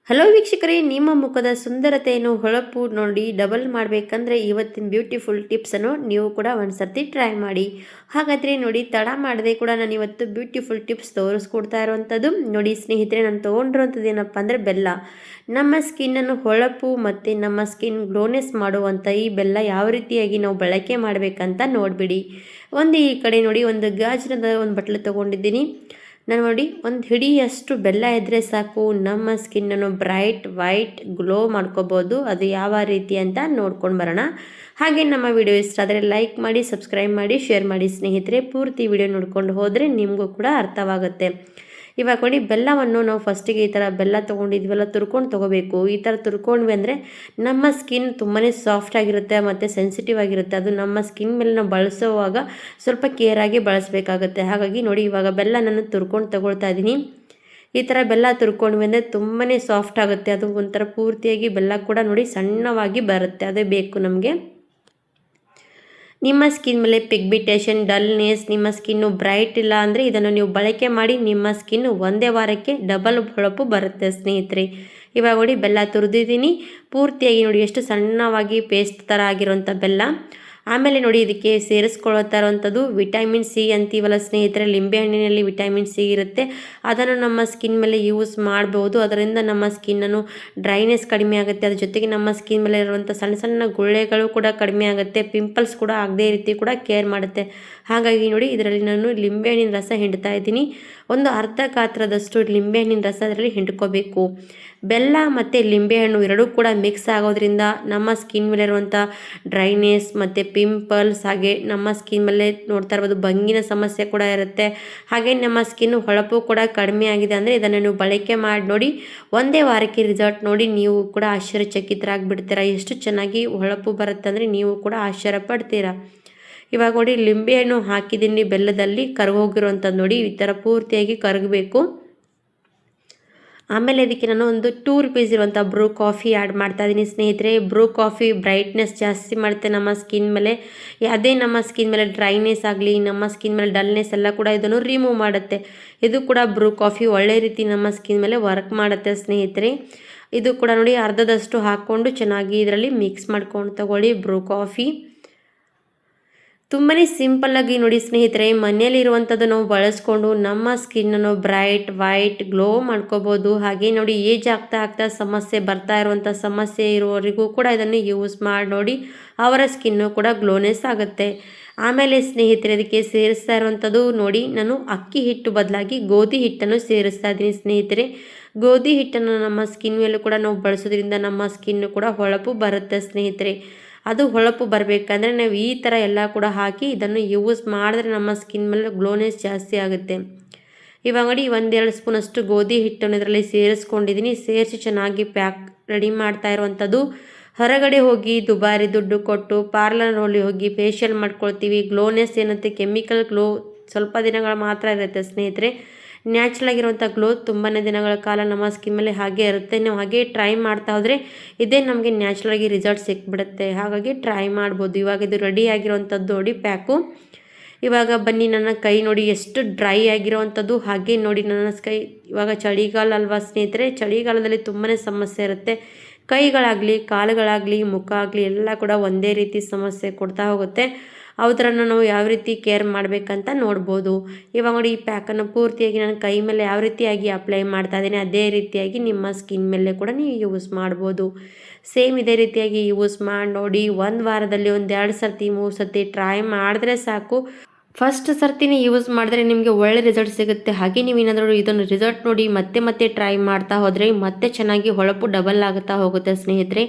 Hello ವೀಕ್ಷಕರೇ, ನಿಮ್ಮ ಮುಖದ ಸುಂದರತೆಯನ್ನು ಹೊಳಪು ನೋಡಿ ಡಬಲ್ ಮಾಡಬೇಕಂದ್ರೆ ಇವತ್ತಿನ ಬ್ಯೂಟಿಫುಲ್ ಟಿಪ್ಸನ್ನು ನೀವು ಕೂಡ ಒಂದ್ಸರ್ತಿ ಟ್ರೈ ಮಾಡಿ. ಹಾಗಾದರೆ ನೋಡಿ, ತಡ ಮಾಡದೆ ಕೂಡ ನಾನು ಇವತ್ತು ಬ್ಯೂಟಿಫುಲ್ ಟಿಪ್ಸ್ ತೋರಿಸ್ಕೊಡ್ತಾ ಇರುವಂಥದ್ದು. ನೋಡಿ ಸ್ನೇಹಿತರೆ, ನಾನು ತೊಗೊಂಡಿರುವಂಥದ್ದು ಏನಪ್ಪ ಅಂದರೆ ಬೆಲ್ಲ. ನಮ್ಮ ಸ್ಕಿನ್ನನ್ನು ಹೊಳಪು ಮತ್ತು ನಮ್ಮ ಸ್ಕಿನ್ ಗ್ಲೋನೆಸ್ ಮಾಡುವಂಥ ಈ ಬೆಲ್ಲ ಯಾವ ರೀತಿಯಾಗಿ ನಾವು ಬಳಕೆ ಮಾಡಬೇಕಂತ ನೋಡಿಬಿಡಿ. ಈ ಕಡೆ ನೋಡಿ, ಒಂದು ಗಾಜಿನದ ಒಂದು ಬಟ್ಲು ತೊಗೊಂಡಿದ್ದೀನಿ. ನಾನು ನೋಡಿ, ಒಂದು ಹಿಡಿಯಷ್ಟು ಬೆಲ್ಲ ಇದ್ದರೆ ಸಾಕು, ನಮ್ಮ ಸ್ಕಿನ್ನನ್ನು ಬ್ರೈಟ್ ವೈಟ್ ಗ್ಲೋ ಮಾಡ್ಕೋಬೋದು. ಅದು ಯಾವ ರೀತಿ ಅಂತ ನೋಡ್ಕೊಂಡು ಬರೋಣ. ಹಾಗೆ ನಮ್ಮ ವಿಡಿಯೋ ಇಷ್ಟ ಆದರೆ ಲೈಕ್ ಮಾಡಿ, ಸಬ್ಸ್ಕ್ರೈಬ್ ಮಾಡಿ, ಶೇರ್ ಮಾಡಿ ಸ್ನೇಹಿತರೆ. ಪೂರ್ತಿ ವಿಡಿಯೋ ನೋಡ್ಕೊಂಡು ಹೋದರೆ ನಿಮಗೂ ಕೂಡ ಅರ್ಥವಾಗುತ್ತೆ. ಇವಾಗ ನೋಡಿ, ಬೆಲ್ಲವನ್ನು ನಾವು ಫಸ್ಟಿಗೆ ಈ ಥರ ಬೆಲ್ಲ ತೊಗೊಂಡಿದ್ವಲ್ಲ, ತುರ್ಕೊಂಡು ತೊಗೋಬೇಕು. ಈ ಥರ ತುರ್ಕೊಂಡ್ವಿ ಅಂದರೆ ನಮ್ಮ ಸ್ಕಿನ್ ತುಂಬಾ ಸಾಫ್ಟ್ ಆಗಿರುತ್ತೆ ಮತ್ತು ಸೆನ್ಸಿಟಿವ್ ಆಗಿರುತ್ತೆ. ಅದು ನಮ್ಮ ಸ್ಕಿನ್ ಮೇಲೆ ನಾವು ಬಳಸೋವಾಗ ಸ್ವಲ್ಪ ಕೇರಾಗಿ ಬಳಸಬೇಕಾಗುತ್ತೆ. ಹಾಗಾಗಿ ನೋಡಿ, ಇವಾಗ ಬೆಲ್ಲ ನಾನು ತುರ್ಕೊಂಡು ತೊಗೊಳ್ತಾ ಇದ್ದೀನಿ. ಈ ಥರ ಬೆಲ್ಲ ತುರ್ಕೊಂಡ್ವಿ ಅಂದರೆ ತುಂಬಾ ಸಾಫ್ಟ್ ಆಗುತ್ತೆ. ಅದು ಒಂಥರ ಪೂರ್ತಿಯಾಗಿ ಬೆಲ್ಲ ಕೂಡ ನೋಡಿ ಸಣ್ಣವಾಗಿ ಬರುತ್ತೆ. ಅದೇ ಬೇಕು ನಮಗೆ. ನಿಮ್ಮ ಸ್ಕಿನ್ ಮೇಲೆ ಪಿಗ್ಮೆಂಟೇಷನ್, ಡಲ್ನೆಸ್, ನಿಮ್ಮ ಸ್ಕಿನ್ನು ಬ್ರೈಟ್ ಇಲ್ಲ ಅಂದರೆ ಇದನ್ನು ನೀವು ಬಳಕೆ ಮಾಡಿ, ನಿಮ್ಮ ಸ್ಕಿನ್ನು ಒಂದೇ ವಾರಕ್ಕೆ ಡಬಲ್ ಹೊಳಪು ಬರುತ್ತೆ ಸ್ನೇಹಿತರೆ. ಇವಾಗ ನೋಡಿ, ಬೆಲ್ಲ ತುರಿದಿದ್ದೀನಿ ಪೂರ್ತಿಯಾಗಿ. ನೋಡಿ ಎಷ್ಟು ಸಣ್ಣವಾಗಿ ಪೇಸ್ಟ್ ಥರ ಆಗಿರೋಂಥ ಬೆಲ್ಲ. ಆಮೇಲೆ ನೋಡಿ, ಇದಕ್ಕೆ ಸೇರಿಸ್ಕೊಳ್ತಾ ಇರೋವಂಥದ್ದು ವಿಟಮಿನ್ ಸಿ ಅಂತೀವಲ್ಲ ಸ್ನೇಹಿತರೆ. ಲಿಂಬೆಹಣ್ಣಿನಲ್ಲಿ ವಿಟಮಿನ್ ಸಿ ಇರುತ್ತೆ. ಅದನ್ನು ನಮ್ಮ ಸ್ಕಿನ್ ಮೇಲೆ ಯೂಸ್ ಮಾಡ್ಬೋದು. ಅದರಿಂದ ನಮ್ಮ ಸ್ಕಿನ್ನನ್ನು ಡ್ರೈನೆಸ್ ಕಡಿಮೆ ಆಗುತ್ತೆ. ಅದ್ರ ಜೊತೆಗೆ ನಮ್ಮ ಸ್ಕಿನ್ ಮೇಲೆ ಇರುವಂಥ ಸಣ್ಣ ಸಣ್ಣ ಗುಳ್ಳೆಗಳು ಕೂಡ ಕಡಿಮೆ ಆಗುತ್ತೆ. ಪಿಂಪಲ್ಸ್ ಕೂಡ ಆಗದೇ ರೀತಿ ಕೂಡ ಕೇರ್ ಮಾಡುತ್ತೆ. ಹಾಗಾಗಿ ನೋಡಿ, ಇದರಲ್ಲಿ ನಾನು ಲಿಂಬೆಹಣ್ಣಿನ ರಸ ಹಿಂಡ್ತಾ ಇದ್ದೀನಿ. ಒಂದು ಅರ್ಧ ಗಾತ್ರದಷ್ಟು ಲಿಂಬೆಹಣ್ಣಿನ ರಸ ಅದರಲ್ಲಿ ಹಿಂಡ್ಕೋಬೇಕು. ಬೆಲ್ಲ ಮತ್ತು ಲಿಂಬೆಹಣ್ಣು ಎರಡೂ ಕೂಡ ಮಿಕ್ಸ್ ಆಗೋದ್ರಿಂದ ನಮ್ಮ ಸ್ಕಿನ್ ಮೇಲೆ ಇರುವಂಥ ಡ್ರೈನೆಸ್ ಮತ್ತು ಪಿಂಪಲ್ಸ್, ಹಾಗೆ ನಮ್ಮ ಸ್ಕಿನ್ ಮೇಲೆ ನೋಡ್ತಾ ಇರ್ಬೋದು ಬಂಗಿನ ಸಮಸ್ಯೆ ಕೂಡ ಇರುತ್ತೆ. ಹಾಗೆ ನಮ್ಮ ಸ್ಕಿನ್ ಹೊಳಪು ಕೂಡ ಕಡಿಮೆ ಆಗಿದೆ ಅಂದರೆ ಇದನ್ನು ನೀವು ಬಳಕೆ ಮಾಡಿ ನೋಡಿ. ಒಂದೇ ವಾರಕ್ಕೆ ರಿಸಲ್ಟ್ ನೋಡಿ ನೀವು ಕೂಡ ಆಶ್ಚರ್ಯಚಕಿತರಾಗಿಬಿಡ್ತೀರಾ. ಎಷ್ಟು ಚೆನ್ನಾಗಿ ಹೊಳಪು ಬರುತ್ತೆ ಅಂದರೆ ನೀವು ಕೂಡ ಆಶ್ಚರ್ಯ ಪಡ್ತೀರಾ. ಇವಾಗ ನೋಡಿ, ಲಿಂಬೆಹಣ್ಣು ಹಾಕಿದ್ದೀನಿ ಬೆಲ್ಲದಲ್ಲಿ, ಕರಗೋಗಿರುವಂಥದ್ದು ನೋಡಿ ಈ ಥರ ಪೂರ್ತಿಯಾಗಿ ಕರಗಬೇಕು. ಆಮೇಲೆ ಇದಕ್ಕೆ ನಾನು ಒಂದು 2 ರೂಪೀಸ್ ಇರುವಂಥ ಬ್ರೂ ಕಾಫಿ ಆ್ಯಡ್ ಮಾಡ್ತಾ ಇದ್ದೀನಿ ಸ್ನೇಹಿತರೆ. ಬ್ರೂ ಕಾಫಿ ಬ್ರೈಟ್ನೆಸ್ ಜಾಸ್ತಿ ಮಾಡುತ್ತೆ ನಮ್ಮ ಸ್ಕಿನ್ ಮೇಲೆ. ಅದೇ ನಮ್ಮ ಸ್ಕಿನ್ ಮೇಲೆ ಡ್ರೈನೆಸ್ ಆಗಲಿ, ನಮ್ಮ ಸ್ಕಿನ್ ಮೇಲೆ ಡಲ್ನೆಸ್ ಎಲ್ಲ ಕೂಡ ಇದನ್ನು ರಿಮೂವ್ ಮಾಡುತ್ತೆ. ಇದು ಕೂಡ ಬ್ರೂ ಕಾಫಿ ಒಳ್ಳೆ ರೀತಿ ನಮ್ಮ ಸ್ಕಿನ್ ಮೇಲೆ ವರ್ಕ್ ಮಾಡುತ್ತೆ ಸ್ನೇಹಿತರೆ. ಇದು ಕೂಡ ನೋಡಿ, ಅರ್ಧದಷ್ಟು ಹಾಕ್ಕೊಂಡು ಚೆನ್ನಾಗಿ ಇದರಲ್ಲಿ ಮಿಕ್ಸ್ ಮಾಡ್ಕೊಂಡು ತಗೊಳ್ಳಿ ಬ್ರೂ ಕಾಫಿ. ತುಂಬಾ ಸಿಂಪಲ್ಲಾಗಿ ನೋಡಿ ಸ್ನೇಹಿತರೆ, ಮನೆಯಲ್ಲಿರುವಂಥದ್ದು ನಾವು ಬಳಸ್ಕೊಂಡು ನಮ್ಮ ಸ್ಕಿನ್ನನ್ನು ಬ್ರೈಟ್ ವೈಟ್ ಗ್ಲೋ ಮಾಡ್ಕೋಬೋದು. ಹಾಗೆ ನೋಡಿ, ಏಜ್ ಆಗ್ತಾ ಆಗ್ತಾ ಸಮಸ್ಯೆ ಬರ್ತಾ ಇರುವಂಥ ಸಮಸ್ಯೆ ಇರುವವರಿಗೂ ಕೂಡ ಇದನ್ನು ಯೂಸ್ ಮಾಡಿ ನೋಡಿ, ಅವರ ಸ್ಕಿನ್ನು ಕೂಡ ಗ್ಲೋನೆಸ್ ಆಗುತ್ತೆ. ಆಮೇಲೆ ಸ್ನೇಹಿತರೆ, ಇದಕ್ಕೆ ಸೇರಿಸ್ತಾ ಇರುವಂಥದ್ದು ನೋಡಿ, ನಾನು ಅಕ್ಕಿ ಹಿಟ್ಟು ಬದಲಾಗಿ ಗೋಧಿ ಹಿಟ್ಟನ್ನು ಸೇರಿಸ್ತಾ ಇದ್ದೀನಿ ಸ್ನೇಹಿತರೆ. ಗೋಧಿ ಹಿಟ್ಟನ್ನು ನಮ್ಮ ಸ್ಕಿನ್ ಮೇಲೂ ಕೂಡ ನಾವು ಬಳಸೋದ್ರಿಂದ ನಮ್ಮ ಸ್ಕಿನ್ನು ಕೂಡ ಹೊಳಪು ಬರುತ್ತೆ ಸ್ನೇಹಿತರೆ. ಅದು ಹೊಳಪು ಬರಬೇಕಂದ್ರೆ ನಾವು ಈ ಥರ ಎಲ್ಲ ಕೂಡ ಹಾಕಿ ಇದನ್ನು ಯೂಸ್ ಮಾಡಿದ್ರೆ ನಮ್ಮ ಸ್ಕಿನ್ ಮೇಲೆ ಗ್ಲೋನೆಸ್ ಜಾಸ್ತಿ ಆಗುತ್ತೆ. ಇವಾಗ ನೋಡಿ, 1-2 ಸ್ಪೂನಷ್ಟು ಗೋಧಿ ಹಿಟ್ಟನ್ನು ಇದರಲ್ಲಿ ಸೇರಿಸ್ಕೊಂಡಿದ್ದೀನಿ. ಸೇರಿಸಿ ಚೆನ್ನಾಗಿ ಪ್ಯಾಕ್ ರೆಡಿ ಮಾಡ್ತಾ ಇರುವಂಥದ್ದು. ಹೊರಗಡೆ ಹೋಗಿ ದುಬಾರಿ ದುಡ್ಡು ಕೊಟ್ಟು ಪಾರ್ಲರ್ನಲ್ಲಿ ಹೋಗಿ ಫೇಶಿಯಲ್ ಮಾಡ್ಕೊಳ್ತೀವಿ. ಗ್ಲೋನೆಸ್ ಏನಂತೆ, ಕೆಮಿಕಲ್ ಗ್ಲೋ ಸ್ವಲ್ಪ ದಿನಗಳು ಮಾತ್ರ ಇರುತ್ತೆ ಸ್ನೇಹಿತರೆ. ನ್ಯಾಚುರಲ್ ಆಗಿರುವಂಥ ಗ್ಲೋ ತುಂಬಾ ದಿನಗಳ ಕಾಲ ನಮ್ಮ ಸ್ಕಿನ್ ಮೇಲೆ ಹಾಗೆ ಇರುತ್ತೆ. ನಾವು ಹಾಗೆ ಟ್ರೈ ಮಾಡ್ತಾ ಹೋದರೆ ಇದೇ ನಮಗೆ ನ್ಯಾಚುರಲಾಗಿ ರಿಸಲ್ಟ್ ಸಿಕ್ಬಿಡುತ್ತೆ. ಹಾಗಾಗಿ ಟ್ರೈ ಮಾಡ್ಬೋದು. ಇವಾಗ ಇದು ರೆಡಿ ಆಗಿರೋವಂಥದ್ದು ನೋಡಿ ಪ್ಯಾಕು. ಇವಾಗ ಬನ್ನಿ, ನನ್ನ ಕೈ ನೋಡಿ ಎಷ್ಟು ಡ್ರೈ ಆಗಿರೋವಂಥದ್ದು. ಹಾಗೆ ನೋಡಿ, ನನ್ನ ಕೈ ಇವಾಗ ಚಳಿಗಾಲ ಅಲ್ವಾ ಸ್ನೇಹಿತರೆ. ಚಳಿಗಾಲದಲ್ಲಿ ತುಂಬಾ ಸಮಸ್ಯೆ ಇರುತ್ತೆ. ಕೈಗಳಾಗಲಿ, ಕಾಲುಗಳಾಗಲಿ, ಮುಖ ಆಗಲಿ ಎಲ್ಲ ಕೂಡ ಒಂದೇ ರೀತಿ ಸಮಸ್ಯೆ ಕೊಡ್ತಾ ಹೋಗುತ್ತೆ. ಅವುದನ್ನು ನಾವು ಯಾವ ರೀತಿ ಕೇರ್ ಮಾಡಬೇಕಂತ ನೋಡ್ಬೋದು. ಇವಾಗ ನೋಡಿ, ಈ ಪ್ಯಾಕನ್ನು ಪೂರ್ತಿಯಾಗಿ ನಾನು ಕೈ ಮೇಲೆ ಯಾವ ರೀತಿಯಾಗಿ ಅಪ್ಲೈ ಮಾಡ್ತಾ ಇದ್ದೀನಿ ಅದೇ ರೀತಿಯಾಗಿ ನಿಮ್ಮ ಸ್ಕಿನ್ ಮೇಲೆ ಕೂಡ ನೀವು ಯೂಸ್ ಮಾಡ್ಬೋದು. ಸೇಮ್ ಇದೇ ರೀತಿಯಾಗಿ ಯೂಸ್ ಮಾಡಿ ನೋಡಿ. ಒಂದು ವಾರದಲ್ಲಿ 1-2 ಸರ್ತಿ 3 ಸರ್ತಿ ಟ್ರೈ ಮಾಡಿದ್ರೆ ಸಾಕು. ಫಸ್ಟ್ ಸರ್ತಿನೇ ಯೂಸ್ ಮಾಡಿದ್ರೆ ನಿಮಗೆ ಒಳ್ಳೆ ರಿಸಲ್ಟ್ ಸಿಗುತ್ತೆ. ಹಾಗೆ ನೀವು ಏನಾದರೂ ಇದನ್ನು ರಿಸಲ್ಟ್ ನೋಡಿ ಮತ್ತೆ ಮತ್ತೆ ಟ್ರೈ ಮಾಡ್ತಾ ಹೋದರೆ ಮತ್ತೆ ಚೆನ್ನಾಗಿ ಹೊಳಪು ಡಬಲ್ ಆಗುತ್ತಾ ಹೋಗುತ್ತೆ ಸ್ನೇಹಿತರೆ.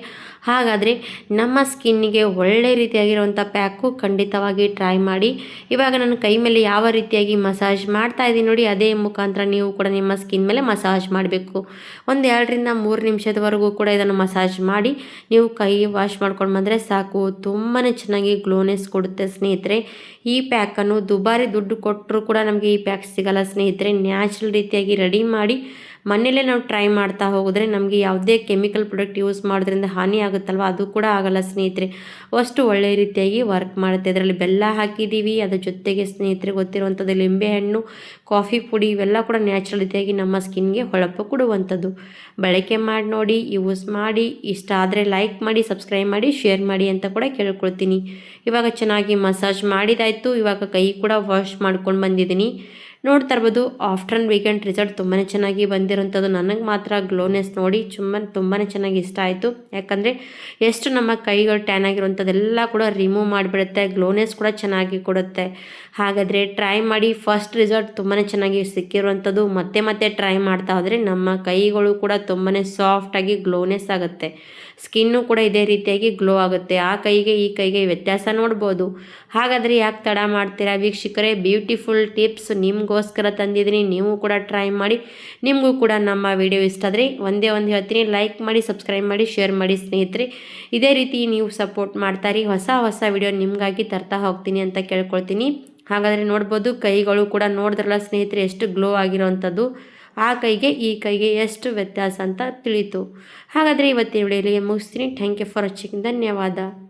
ಹಾಗಾದರೆ ನಮ್ಮ ಸ್ಕಿನ್ನಿಗೆ ಒಳ್ಳೆ ರೀತಿಯಾಗಿರುವಂಥ ಪ್ಯಾಕು ಖಂಡಿತವಾಗಿ ಟ್ರೈ ಮಾಡಿ. ಇವಾಗ ನಾನು ಕೈ ಮೇಲೆ ಯಾವ ರೀತಿಯಾಗಿ ಮಸಾಜ್ ಮಾಡ್ತಾ ಇದ್ದೀನಿ ನೋಡಿ, ಅದೇ ಮುಖಾಂತರ ನೀವು ಕೂಡ ನಿಮ್ಮ ಸ್ಕಿನ್ ಮೇಲೆ ಮಸಾಜ್ ಮಾಡಬೇಕು. 2-3 ನಿಮಿಷದವರೆಗೂ ಕೂಡ ಇದನ್ನು ಮಸಾಜ್ ಮಾಡಿ ನೀವು ಕೈ ವಾಶ್ ಮಾಡ್ಕೊಂಡು ಬಂದರೆ ಸಾಕು. ತುಂಬಾ ಚೆನ್ನಾಗಿ ಗ್ಲೋನೆಸ್ ಕೊಡುತ್ತೆ ಸ್ನೇಹಿತರೆ. ಈ ಪ್ಯಾಕನ್ನು ದುಬಾರಿ ದುಡ್ಡು ಕೊಟ್ಟರು ಕೂಡ ನಮಗೆ ಈ ಪ್ಯಾಕ್ ಸಿಗಲ್ಲ ಸ್ನೇಹಿತರೆ. ನ್ಯಾಚುರಲ್ ರೀತಿಯಾಗಿ ರೆಡಿ ಮಾಡಿ ಮನೆಯಲ್ಲೇ ನಾವು ಟ್ರೈ ಮಾಡ್ತಾ ಹೋಗಿದ್ರೆ ನಮಗೆ ಯಾವುದೇ ಕೆಮಿಕಲ್ ಪ್ರಾಡಕ್ಟ್ ಯೂಸ್ ಮಾಡೋದ್ರಿಂದ ಹಾನಿ ಆಗುತ್ತಲ್ವ, ಅದು ಕೂಡ ಆಗಲ್ಲ ಸ್ನೇಹಿತರೆ. ಅಷ್ಟು ಒಳ್ಳೆಯ ರೀತಿಯಾಗಿ ವರ್ಕ್ ಮಾಡುತ್ತೆ. ಇದರಲ್ಲಿ ಬೆಲ್ಲ ಹಾಕಿದ್ದೀವಿ, ಅದ್ರ ಜೊತೆಗೆ ಸ್ನೇಹಿತರೆ ಗೊತ್ತಿರುವಂಥದ್ದು ಲಿಂಬೆಹಣ್ಣು, ಕಾಫಿ ಪುಡಿ ಇವೆಲ್ಲ ಕೂಡ ನ್ಯಾಚುರಲ್ ರೀತಿಯಾಗಿ ನಮ್ಮ ಸ್ಕಿನ್ಗೆ ಹೊಳಪು ಕೊಡುವಂಥದ್ದು. ಬಳಕೆ ಮಾಡಿ ನೋಡಿ, ಯೂಸ್ ಮಾಡಿ, ಇಷ್ಟ ಆದರೆ ಲೈಕ್ ಮಾಡಿ, ಸಬ್ಸ್ಕ್ರೈಬ್ ಮಾಡಿ, ಶೇರ್ ಮಾಡಿ ಅಂತ ಕೂಡ ಕೇಳ್ಕೊಳ್ತೀನಿ. ಇವಾಗ ಚೆನ್ನಾಗಿ ಮಸಾಜ್ ಮಾಡಿದಾಯಿತು. ಇವಾಗ ಕೈ ಕೂಡ ವಾಶ್ ಮಾಡ್ಕೊಂಡು ಬಂದಿದ್ದೀನಿ. ನೋಡ್ತಾ ಇರ್ಬೋದು ಆಫ್ಟರ್ ವೀಕೆಂಡ್ ರಿಸಲ್ಟ್ ತುಂಬಾ ಚೆನ್ನಾಗಿ ಬಂದಿರೋಂಥದ್ದು. ನನಗೆ ಮಾತ್ರ ಗ್ಲೋನೆಸ್ ನೋಡಿ ತುಂಬಾ ಚೆನ್ನಾಗಿ ಇಷ್ಟ ಆಯಿತು. ಯಾಕಂದರೆ ಎಷ್ಟು ನಮ್ಮ ಕೈಗಳು ಟ್ಯಾನ್ ಆಗಿರುವಂಥದ್ದೆಲ್ಲ ಕೂಡ ರಿಮೂವ್ ಮಾಡಿಬಿಡುತ್ತೆ, ಗ್ಲೋನೆಸ್ ಕೂಡ ಚೆನ್ನಾಗಿ ಕೊಡುತ್ತೆ. ಹಾಗಾದರೆ ಟ್ರೈ ಮಾಡಿ. ಫಸ್ಟ್ ರಿಸಲ್ಟ್ ತುಂಬಾ ಚೆನ್ನಾಗಿ ಸಿಕ್ಕಿರುವಂಥದ್ದು. ಮತ್ತೆ ಮತ್ತೆ ಟ್ರೈ ಮಾಡ್ತಾ ಹೋದರೆ ನಮ್ಮ ಕೈಗಳು ಕೂಡ ತುಂಬಾ ಸಾಫ್ಟಾಗಿ ಗ್ಲೋನೆಸ್ ಆಗುತ್ತೆ. ಸ್ಕಿನ್ನು ಕೂಡ ಇದೇ ರೀತಿಯಾಗಿ ಗ್ಲೋ ಆಗುತ್ತೆ. ಆ ಕೈಗೆ ಈ ಕೈಗೆ ವ್ಯತ್ಯಾಸ ನೋಡ್ಬೋದು. ಹಾಗಾದರೆ ಯಾಕೆ ತಡ ಮಾಡ್ತೀರಾ ವೀಕ್ಷಕರೇ? ಬ್ಯೂಟಿಫುಲ್ ಟಿಪ್ಸ್ ನಿಮಗೋಸ್ಕರ ತಂದಿದ್ದೀನಿ. ನೀವು ಕೂಡ ಟ್ರೈ ಮಾಡಿ. ನಿಮಗೂ ಕೂಡ ನಮ್ಮ ವಿಡಿಯೋ ಇಷ್ಟ ಆದರೆ ಒಂದೇ ಒಂದು ಹೇಳ್ತೀನಿ, ಲೈಕ್ ಮಾಡಿ, ಸಬ್ಸ್ಕ್ರೈಬ್ ಮಾಡಿ, ಶೇರ್ ಮಾಡಿ ಸ್ನೇಹಿತರೆ. ಇದೇ ರೀತಿ ನೀವು ಸಪೋರ್ಟ್ ಮಾಡ್ತಾರಿ. ಹೊಸ ಹೊಸ ವಿಡಿಯೋ ನಿಮಗಾಗಿ ತರ್ತಾ ಹೋಗ್ತೀನಿ ಅಂತ ಕೇಳ್ಕೊಳ್ತೀನಿ. ಹಾಗಾದರೆ ನೋಡ್ಬೋದು ಕೈಗಳು ಕೂಡ ನೋಡಿದ್ರಲ್ಲ ಸ್ನೇಹಿತರೆ ಎಷ್ಟು ಗ್ಲೋ ಆಗಿರೋವಂಥದ್ದು. ಆ ಕೈಗೆ ಈ ಕೈಗೆ ಎಷ್ಟು ವ್ಯತ್ಯಾಸ ಅಂತ ತಿಳಿತು. ಹಾಗಾದರೆ ಇವತ್ತಿನ ವಿಡಿಯೋಲಿ ಮುಗಿಸ್ತೀನಿ. Thank you for watching. ಧನ್ಯವಾದ.